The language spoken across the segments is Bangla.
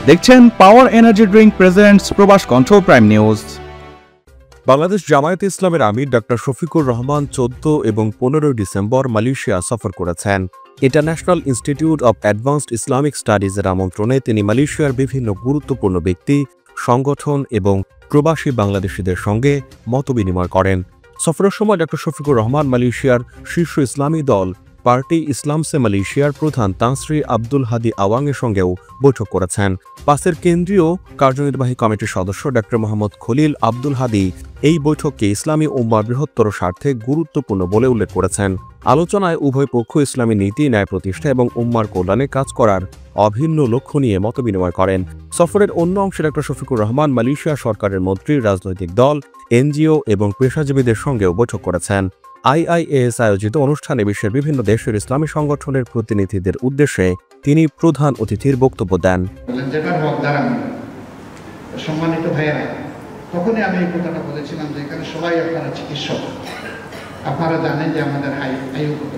দেখছেন পাওয়ার এনার্জি ড্রিঙ্ক প্রেজেন্টস প্রবাস কণ্ঠ প্রাইম নিউজ। বাংলাদেশ জামায়াতে ইসলামের আমির ডক্টর শফিকুর রহমান 14 এবং 15 ডিসেম্বর মালয়েশিয়া সফর করেছেন। International institute of advanced Islamic স্টাডিজের আমন্ত্রণে তিনি মালয়েশিয়ার বিভিন্ন গুরুত্বপূর্ণ ব্যক্তি, সংগঠন এবং প্রবাসী বাংলাদেশিদের সঙ্গে মতবিনিময় করেন। সফরের সময় ডক্টর শফিকুর রহমান মালয়েশিয়ার শীর্ষ ইসলামী দল পার্টি ইসলামসে মালয়েশিয়ার প্রধান তানশ্রী আব্দুল হাদি আওয়াংয়ের সঙ্গেও বৈঠক করেছেন। পাসের কেন্দ্রীয় কার্যনির্বাহী কমিটির সদস্য ডক্টর মোহাম্মদ খলিল আব্দুল হাদি এই বৈঠককে ইসলামী উম্মার বৃহত্তর স্বার্থে গুরুত্বপূর্ণ বলে উল্লেখ করেছেন। আলোচনায় উভয় পক্ষ ইসলামী নীতি, ন্যায় প্রতিষ্ঠা এবং উম্মার কল্যাণে কাজ করার অভিন্ন লক্ষ্য নিয়ে মতবিনিময় করেন। সফরের অন্য অংশে ডক্টর শফিকুর রহমান মালয়েশিয়া সরকারের মন্ত্রী, রাজনৈতিক দল, এনজিও এবং পেশাজীবীদের সঙ্গেও বৈঠক করেছেন। আইআইএস আয়োজিত অনুষ্ঠানে বিশ্বের বিভিন্ন দেশের ইসলামী সংগঠনের প্রতিনিধিদের উদ্দেশ্যে তিনি প্রধান অতিথির বক্তব্য দেন। সম্মানিত ভাইয়েরা, তখনই আমি এই কথাটা বলেছিলাম যে এখানে সবাই আপনারা চিকিৎসক, আপনারা জানেন যে আমাদের আয়ু কত।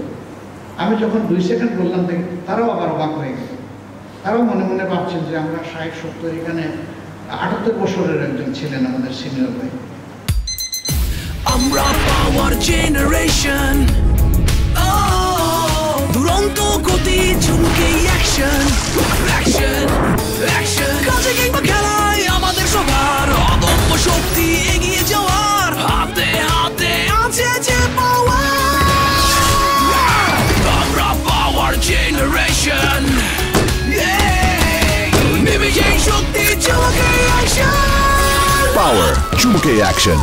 আমি যখন 2 সেকেন্ড বললাম দেখি তারাও আবার অবাক হয়ে গেল। তারাও মনে মনে ভাবছেন যে আমরা 60-70, এখানে 78 বছরের একজন ছিলেন আমাদের সিনিয়র ভাই। আমরা পাওয়ার জেনারেশন, দুরন্ত গতি, ঝুমকে অ্যাকশন, অ্যাকশন, অ্যাকশন। কাজে কিংবা খেলায় আমাদের সবার অদম্য শক্তি, এগিয়ে যাওয়ার হাতে হাতে আছে যে পাওয়ার। আমরা পাওয়ার জেনারেশন, নেমে যাই শক্তি, চুমকে অ্যাকশন। পাওয়ার চুমকে অ্যাকশন।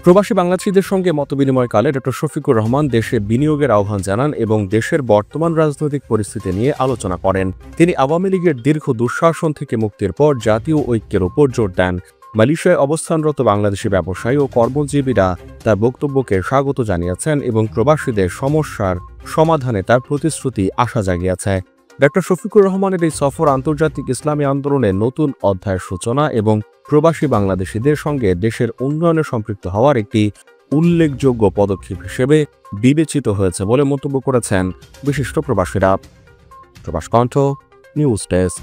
প্রবাসী বাংলাদেশিদের সঙ্গে মতবিনিময়কালে ডক্টর শফিকুর রহমান দেশে বিনিয়োগের আহ্বান জানান এবং দেশের বর্তমান রাজনৈতিক পরিস্থিতি নিয়ে আলোচনা করেন। তিনি আওয়ামী লীগের দীর্ঘ দুঃশাসন থেকে মুক্তির পর জাতীয় ঐক্যের উপর জোর দেন। মালয়েশিয়ায় অবস্থানরত বাংলাদেশি ব্যবসায়ী ও কর্মজীবীরা তার বক্তব্যকে স্বাগত জানিয়েছেন এবং প্রবাসীদের সমস্যার সমাধানে তার প্রতিশ্রুতি আশা জাগিয়েছে। ডক্টর শফিকুর রহমানের এই সফর আন্তর্জাতিক ইসলামী আন্দোলনের নতুন অধ্যায়ের সূচনা এবং প্রবাসী বাংলাদেশিদের সঙ্গে দেশের উন্নয়নে সম্পৃক্ত হওয়ার একটি উল্লেখযোগ্য পদক্ষেপ হিসেবে বিবেচিত হয়েছে বলে মন্তব্য করেছেন বিশিষ্ট প্রবাসীরা। প্রবাস কণ্ঠ নিউজ ডেস্ক।